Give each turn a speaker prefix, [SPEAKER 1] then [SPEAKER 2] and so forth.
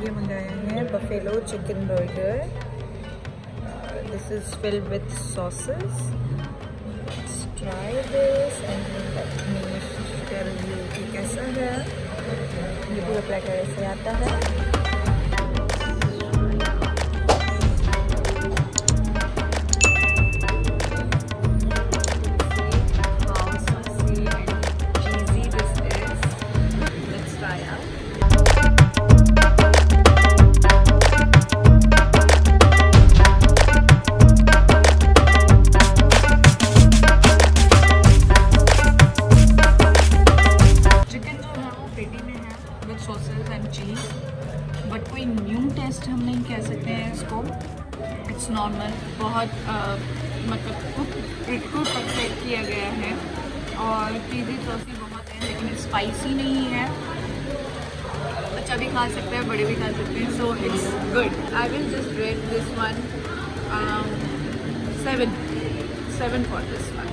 [SPEAKER 1] लिए मंगाया है buffalo chicken burger. This is filled with sauces. Let's try this and let me tell you कि कैसा है. ये पूरा प्लेटर ऐसे आता है. बट कोई न्यू टेस्ट हम नहीं कह सकते हैं इसको. It's normal. बहुत मतलब बिल्कुल परफेक्ट किया गया है और चीज़ी सॉसी बहुत है लेकिन स्पाइसी नहीं है. बच्चा भी खा सकता है, बड़े भी खा सकते हैं. So it's good. I will just rate this one 7 for this one.